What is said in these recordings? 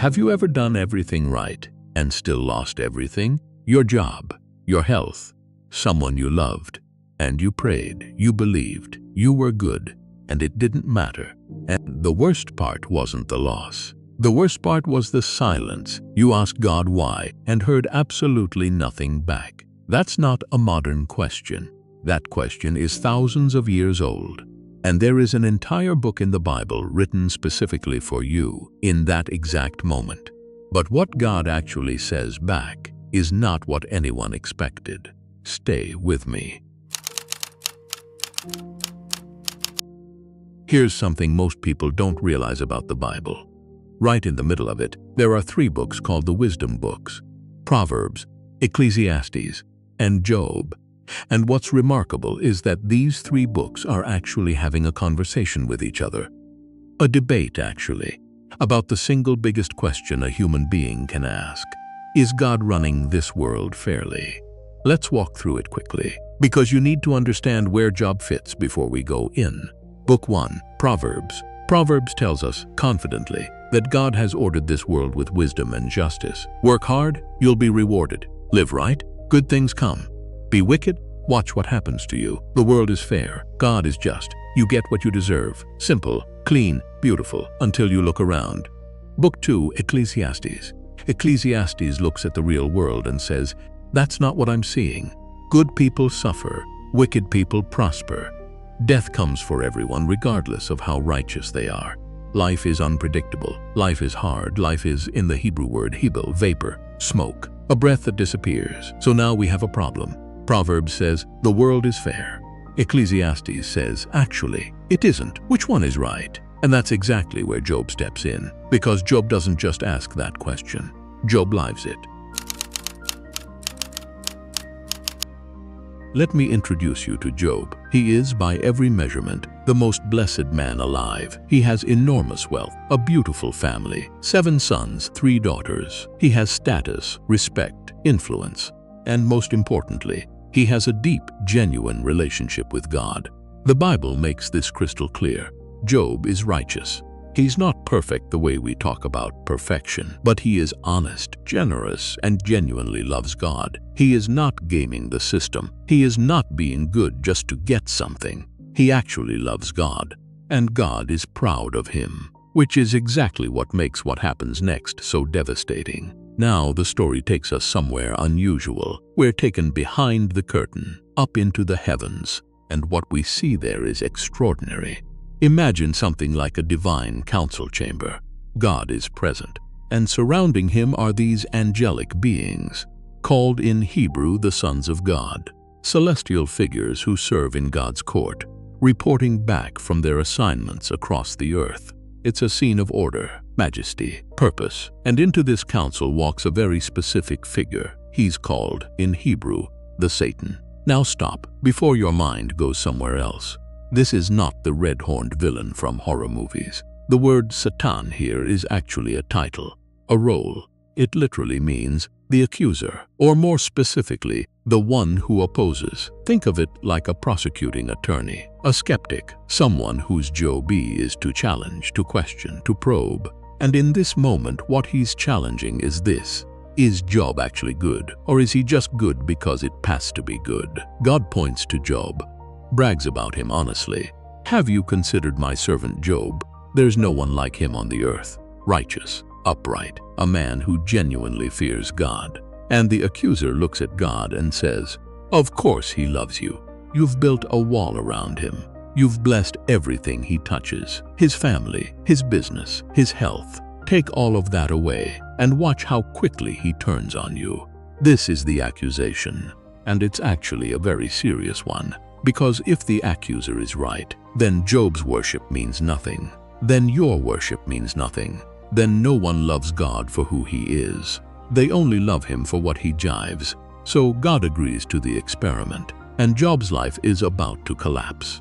Have you ever done everything right and still lost everything? Your job, your health, someone you loved, and you prayed, you believed, you were good, and it didn't matter. And the worst part wasn't the loss. The worst part was the silence. You asked God why and heard absolutely nothing back. That's not a modern question. That question is thousands of years old. And there is an entire book in the Bible written specifically for you in that exact moment. But what God actually says back is not what anyone expected. Stay with me. Here's something most people don't realize about the Bible. Right in the middle of it, there are 3 books called the wisdom books: Proverbs, Ecclesiastes, and Job. And what's remarkable is that these 3 books are actually having a conversation with each other. A debate, actually, about the single biggest question a human being can ask. Is God running this world fairly? Let's walk through it quickly, because you need to understand where Job fits before we go in. Book 1, Proverbs. Proverbs tells us confidently that God has ordered this world with wisdom and justice. Work hard, you'll be rewarded. Live right, good things come. Be wicked, watch what happens to you. The world is fair, God is just. You get what you deserve. Simple, clean, beautiful, until you look around. Book 2, Ecclesiastes. Ecclesiastes looks at the real world and says, that's not what I'm seeing. Good people suffer, wicked people prosper. Death comes for everyone regardless of how righteous they are. Life is unpredictable. Life is hard. Life is, in the Hebrew word hebel, vapor, smoke, a breath that disappears. So now we have a problem. Proverbs says, the world is fair. Ecclesiastes says, actually, it isn't. Which one is right? And that's exactly where Job steps in, because Job doesn't just ask that question. Job lives it. Let me introduce you to Job. He is, by every measurement, the most blessed man alive. He has enormous wealth, a beautiful family, 7 sons, 3 daughters. He has status, respect, influence, and most importantly, he has a deep, genuine relationship with God. The Bible makes this crystal clear. Job is righteous. He's not perfect the way we talk about perfection, but he is honest, generous, and genuinely loves God. He is not gaming the system. He is not being good just to get something. He actually loves God, and God is proud of him, which is exactly what makes what happens next so devastating. Now the story takes us somewhere unusual. We're taken behind the curtain, up into the heavens, and what we see there is extraordinary. Imagine something like a divine council chamber. God is present, and surrounding him are these angelic beings, called in Hebrew the sons of God, celestial figures who serve in God's court, reporting back from their assignments across the earth. It's a scene of order, majesty, purpose, and into this council walks a very specific figure. He's called, in Hebrew, the Satan. Now stop, before your mind goes somewhere else. This is not the red-horned villain from horror movies. The word Satan here is actually a title, a role. It literally means the accuser, or more specifically, the one who opposes. Think of it like a prosecuting attorney, a skeptic, someone whose job is to challenge, to question, to probe. And in this moment, what he's challenging is this: is Job actually good, or is he just good because it has to be good? God points to Job, brags about him honestly. Have you considered my servant Job? There's no one like him on the earth. Righteous, upright, a man who genuinely fears God. And the accuser looks at God and says, of course he loves you. You've built a wall around him. You've blessed everything he touches, his family, his business, his health. Take all of that away and watch how quickly he turns on you. This is the accusation, and it's actually a very serious one. Because if the accuser is right, then Job's worship means nothing. Then your worship means nothing. Then no one loves God for who he is. They only love him for what he jives. So God agrees to the experiment, and Job's life is about to collapse.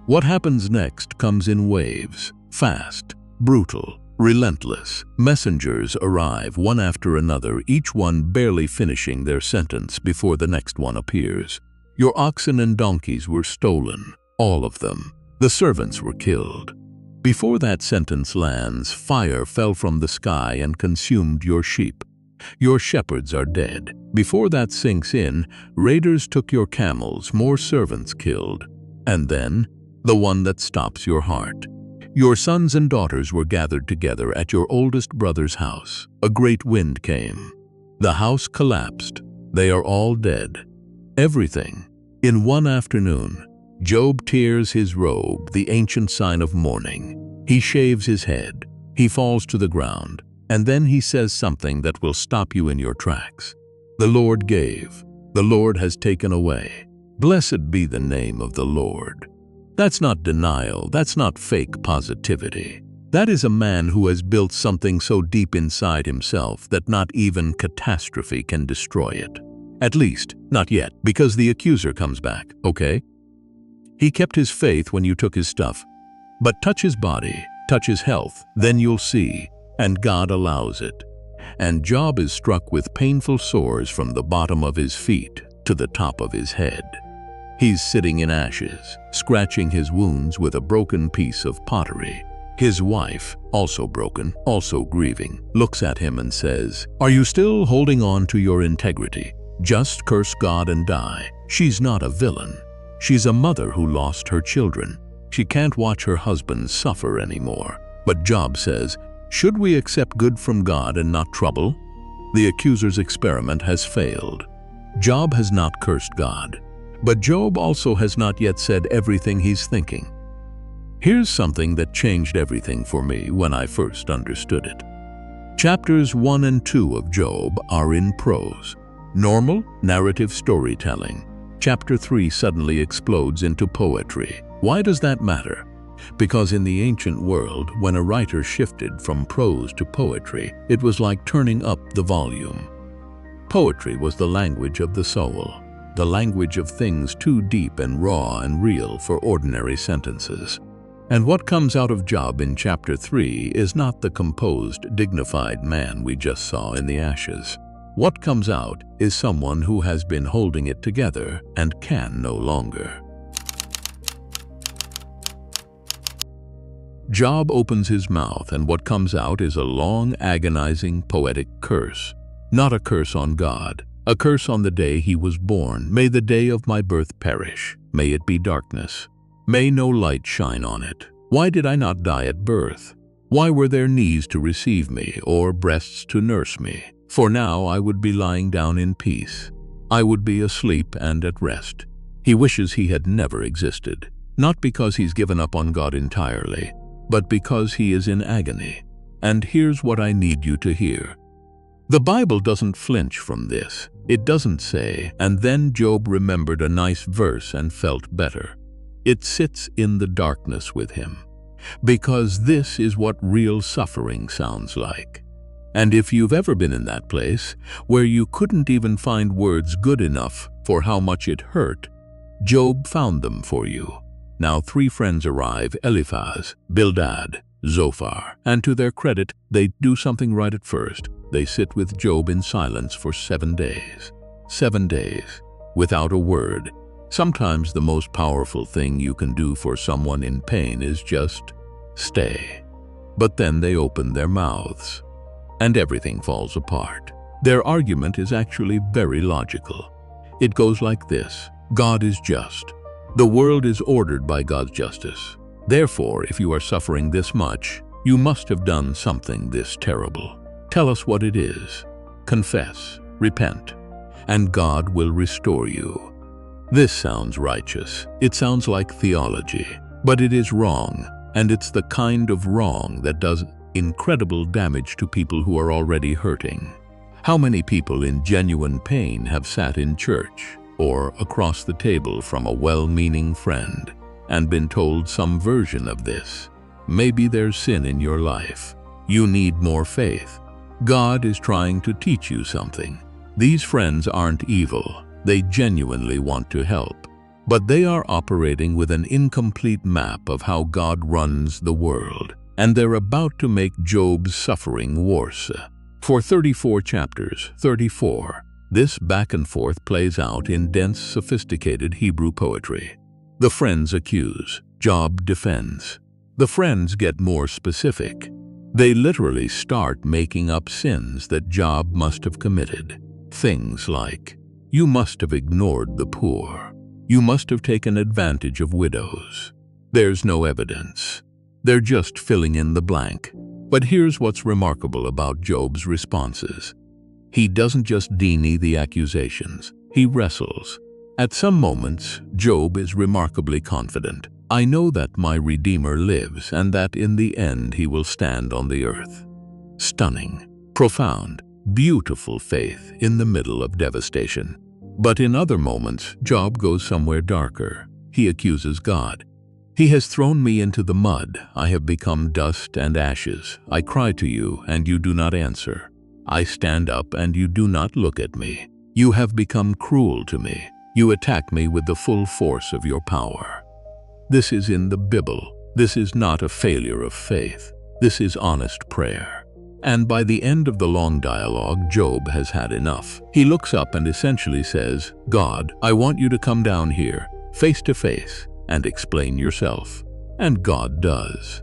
What happens next comes in waves, fast, brutal, relentless. Messengers arrive one after another, each one barely finishing their sentence before the next one appears. Your oxen and donkeys were stolen, all of them. The servants were killed. Before that sentence lands, fire fell from the sky and consumed your sheep. Your shepherds are dead. Before that sinks in, raiders took your camels, more servants killed. And then, the one that stops your heart. Your sons and daughters were gathered together at your oldest brother's house. A great wind came. The house collapsed. They are all dead. Everything. In one afternoon, Job tears his robe, the ancient sign of mourning. He shaves his head. He falls to the ground. And then he says something that will stop you in your tracks. The Lord gave. The Lord has taken away. Blessed be the name of the Lord. That's not denial. That's not fake positivity. That is a man who has built something so deep inside himself that not even catastrophe can destroy it. At least, not yet, because the accuser comes back, okay? He kept his faith when you took his stuff. But touch his body, touch his health, then you'll see. And God allows it. And Job is struck with painful sores from the bottom of his feet to the top of his head. He's sitting in ashes, scratching his wounds with a broken piece of pottery. His wife, also broken, also grieving, looks at him and says, "Are you still holding on to your integrity? Just curse God and die." She's not a villain. She's a mother who lost her children. She can't watch her husband suffer anymore. But Job says, "Should we accept good from God and not trouble?" The accuser's experiment has failed. Job has not cursed God. But Job also has not yet said everything he's thinking. Here's something that changed everything for me when I first understood it. Chapters 1 and 2 of Job are in prose. Normal, narrative storytelling. Chapter 3 suddenly explodes into poetry. Why does that matter? Because in the ancient world, when a writer shifted from prose to poetry, it was like turning up the volume. Poetry was the language of the soul, the language of things too deep and raw and real for ordinary sentences. And what comes out of Job in chapter 3 is not the composed, dignified man we just saw in the ashes. What comes out is someone who has been holding it together and can no longer. Job opens his mouth, and what comes out is a long, agonizing, poetic curse. Not a curse on God, a curse on the day he was born. May the day of my birth perish. May it be darkness. May no light shine on it. Why did I not die at birth? Why were there knees to receive me, or breasts to nurse me? For now I would be lying down in peace. I would be asleep and at rest. He wishes he had never existed, not because he's given up on God entirely, but because he is in agony. And here's what I need you to hear. The Bible doesn't flinch from this. It doesn't say, "And then Job remembered a nice verse and felt better." It sits in the darkness with him, because this is what real suffering sounds like. And if you've ever been in that place, where you couldn't even find words good enough for how much it hurt, Job found them for you. Now 3 friends arrive, Eliphaz, Bildad, Zophar, and to their credit, they do something right at first. They sit with Job in silence for 7 days. 7 days, without a word. Sometimes the most powerful thing you can do for someone in pain is just stay. But then they open their mouths, and everything falls apart. Their argument is actually very logical. It goes like this: God is just. The world is ordered by God's justice. Therefore, if you are suffering this much, you must have done something this terrible. Tell us what it is. Confess, repent, and God will restore you. This sounds righteous. It sounds like theology, but it is wrong, and it's the kind of wrong that does incredible damage to people who are already hurting. How many people in genuine pain have sat in church or across the table from a well-meaning friend and been told some version of this? Maybe there's sin in your life. You need more faith. God is trying to teach you something. These friends aren't evil. They genuinely want to help. But they are operating with an incomplete map of how God runs the world. And they're about to make Job's suffering worse. For 34 chapters, 34, this back and forth plays out in dense, sophisticated Hebrew poetry. The friends accuse. Job defends. The friends get more specific. They literally start making up sins that Job must have committed. Things like, "You must have ignored the poor. You must have taken advantage of widows." There's no evidence. They're just filling in the blank. But here's what's remarkable about Job's responses. He doesn't just deny the accusations, he wrestles. At some moments, Job is remarkably confident. "I know that my Redeemer lives and that in the end he will stand on the earth." Stunning, profound, beautiful faith in the middle of devastation. But in other moments, Job goes somewhere darker. He accuses God. "He has thrown me into the mud. I have become dust and ashes. I cry to you, and you do not answer. I stand up, and you do not look at me. You have become cruel to me. You attack me with the full force of your power." This is in the Bible. This is not a failure of faith. This is honest prayer. And by the end of the long dialogue, Job has had enough. He looks up and essentially says, "God, I want you to come down here, face to face, and explain yourself." And God does.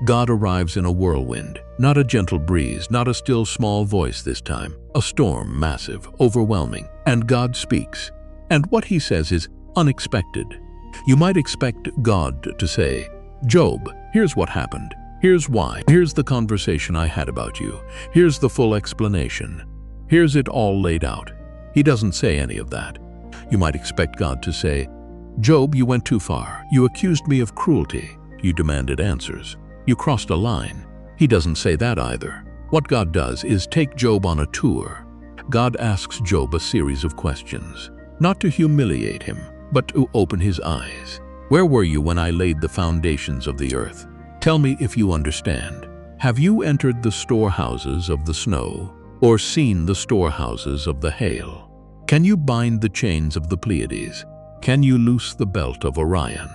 God arrives in a whirlwind, not a gentle breeze, not a still small voice this time. A storm, massive, overwhelming, and God speaks. And what he says is unexpected. You might expect God to say, "Job, here's what happened. Here's why. Here's the conversation I had about you. Here's the full explanation. Here's it all laid out." He doesn't say any of that. You might expect God to say, "Job, you went too far. You accused me of cruelty. You demanded answers. You crossed a line." He doesn't say that either. What God does is take Job on a tour. God asks Job a series of questions, not to humiliate him, but to open his eyes. "Where were you when I laid the foundations of the earth? Tell me if you understand. Have you entered the storehouses of the snow, or seen the storehouses of the hail? Can you bind the chains of the Pleiades? Can you loose the belt of Orion?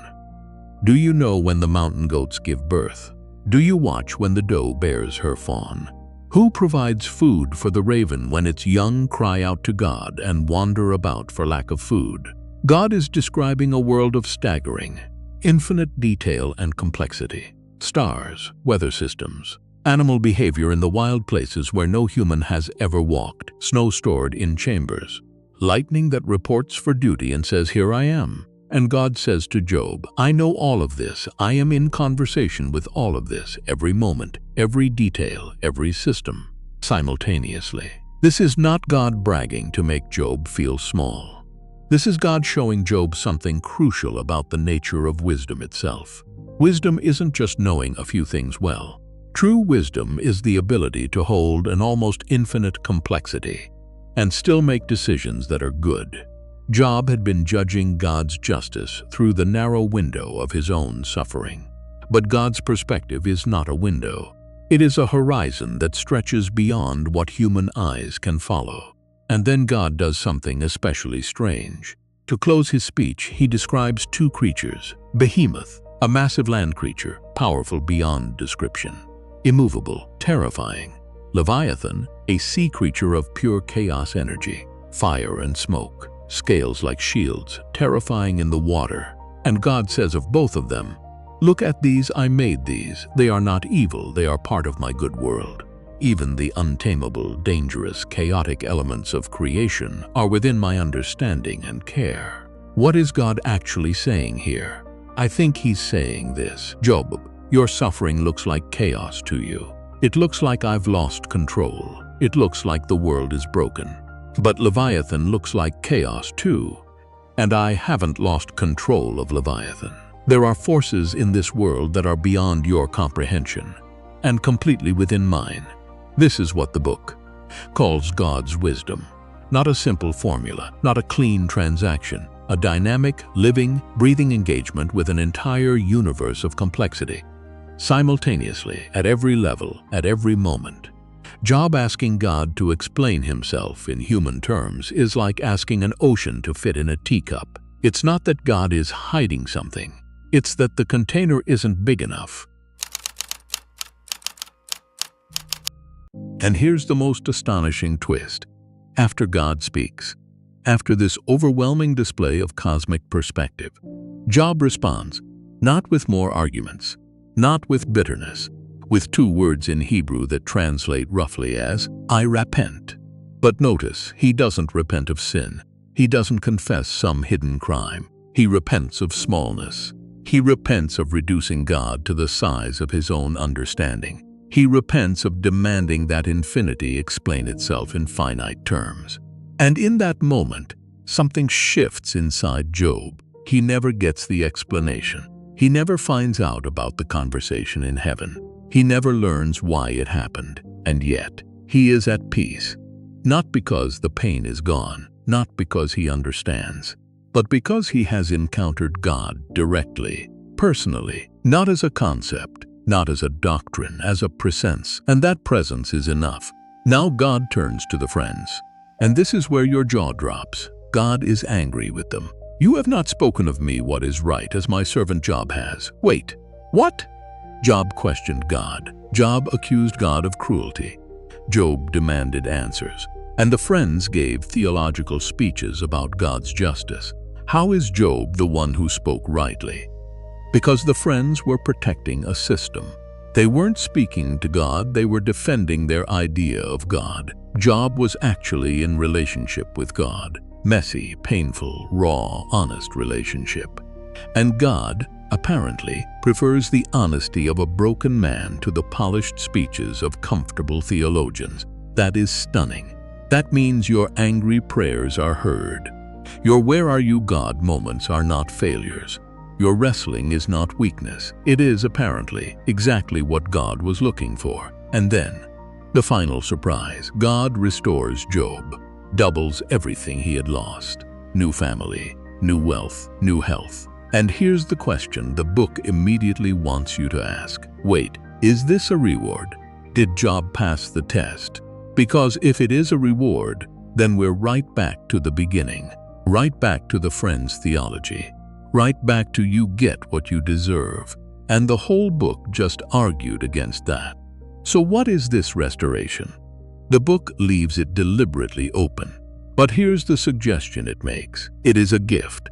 Do you know when the mountain goats give birth? Do you watch when the doe bears her fawn? Who provides food for the raven when its young cry out to God and wander about for lack of food?" God is describing a world of staggering, infinite detail and complexity. Stars, weather systems, animal behavior in the wild places where no human has ever walked, snow stored in chambers, lightning that reports for duty and says, "Here I am." And God says to Job, "I know all of this. I am in conversation with all of this, every moment, every detail, every system, simultaneously." This is not God bragging to make Job feel small. This is God showing Job something crucial about the nature of wisdom itself. Wisdom isn't just knowing a few things well. True wisdom is the ability to hold an almost infinite complexity and still make decisions that are good. Job had been judging God's justice through the narrow window of his own suffering. But God's perspective is not a window. It is a horizon that stretches beyond what human eyes can follow. And then God does something especially strange. To close his speech, he describes two creatures: Behemoth, a massive land creature, powerful beyond description, immovable, terrifying; Leviathan, a sea creature of pure chaos energy, fire and smoke, scales like shields, terrifying in the water. And God says of both of them, "Look at these, I made these. They are not evil, they are part of my good world. Even the untamable, dangerous, chaotic elements of creation are within my understanding and care." What is God actually saying here? I think he's saying this: Job, your suffering looks like chaos to you. It looks like I've lost control. It looks like the world is broken. But Leviathan looks like chaos too. And I haven't lost control of Leviathan. There are forces in this world that are beyond your comprehension and completely within mine. This is what the book calls God's wisdom. Not a simple formula, not a clean transaction, a dynamic, living, breathing engagement with an entire universe of complexity, simultaneously, at every level, at every moment. Job asking God to explain himself in human terms is like asking an ocean to fit in a teacup. It's not that God is hiding something. It's that the container isn't big enough. And here's the most astonishing twist. After God speaks, After this overwhelming display of cosmic perspective, Job responds, not with more arguments, not with bitterness, with two words in Hebrew that translate roughly as, I repent. But notice, he doesn't repent of sin. He doesn't confess some hidden crime. He repents of smallness. He repents of reducing God to the size of his own understanding. He repents of demanding that infinity explain itself in finite terms. And in that moment, something shifts inside Job. He never gets the explanation. He never finds out about the conversation in heaven. He never learns why it happened. And yet, he is at peace. Not because the pain is gone, not because he understands, but because he has encountered God directly, personally, not as a concept, not as a doctrine, as a presence, and that presence is enough. Now God turns to the friends. And this is where your jaw drops. God is angry with them. You have not spoken of me what is right, as my servant Job has. Wait, what? Job questioned God. Job accused God of cruelty. Job demanded answers. And the friends gave theological speeches about God's justice. How is Job the one who spoke rightly? Because the friends were protecting a system. They weren't speaking to God, they were defending their idea of God. Job was actually in relationship with God. Messy, painful, raw, honest relationship. And God, apparently, prefers the honesty of a broken man to the polished speeches of comfortable theologians. That is stunning. That means your angry prayers are heard. Your "Where are you, God?" moments are not failures. Your wrestling is not weakness. It is, apparently, exactly what God was looking for. And then, the final surprise. God restores Job, doubles everything he had lost. New family, new wealth, new health. And here's the question the book immediately wants you to ask. Wait, is this a reward? Did Job pass the test? Because if it is a reward, then we're right back to the beginning. Right back to the friends' theology. Right back to you get what you deserve. And the whole book just argued against that. So what is this restoration? The book leaves it deliberately open. But here's the suggestion it makes. It is a gift.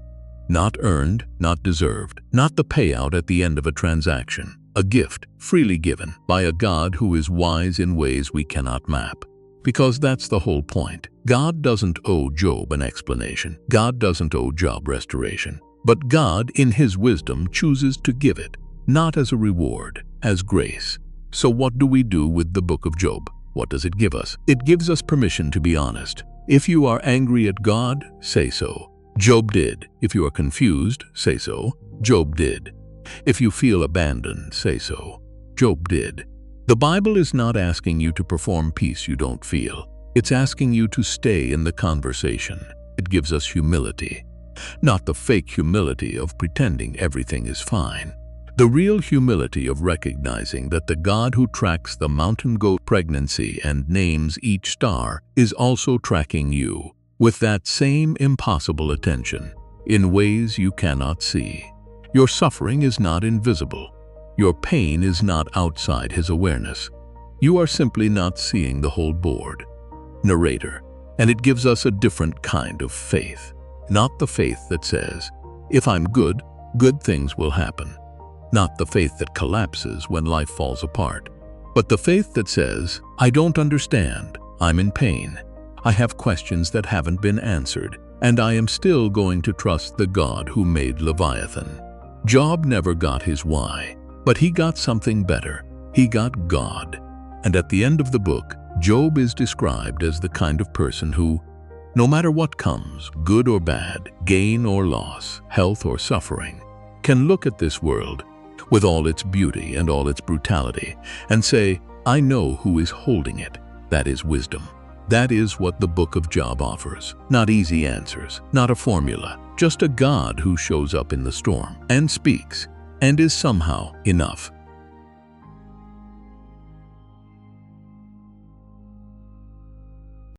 Not earned, not deserved, not the payout at the end of a transaction. A gift freely given by a God who is wise in ways we cannot map. Because that's the whole point. God doesn't owe Job an explanation. God doesn't owe Job restoration. But God, in his wisdom, chooses to give it, not as a reward, as grace. So what do we do with the book of Job? What does it give us? It gives us permission to be honest. If you are angry at God, say so. Job did. If you are confused, say so. Job did. If you feel abandoned, say so. Job did. The Bible is not asking you to perform peace you don't feel. It's asking you to stay in the conversation. It gives us humility. Not the fake humility of pretending everything is fine. The real humility of recognizing that the God who tracks the mountain goat pregnancy and names each star is also tracking you with that same impossible attention in ways you cannot see. Your suffering is not invisible. Your pain is not outside his awareness. You are simply not seeing the whole board. Narrator. And it gives us a different kind of faith. Not the faith that says, if I'm good, good things will happen. Not the faith that collapses when life falls apart. But the faith that says, I don't understand, I'm in pain, I have questions that haven't been answered, and I am still going to trust the God who made Leviathan. Job never got his why, but he got something better. He got God. And at the end of the book, Job is described as the kind of person who, no matter what comes, good or bad, gain or loss, health or suffering, can look at this world with all its beauty and all its brutality and say, I know who is holding it. That is wisdom. That is what the book of Job offers. Not easy answers, not a formula, just a God who shows up in the storm and speaks and is somehow enough.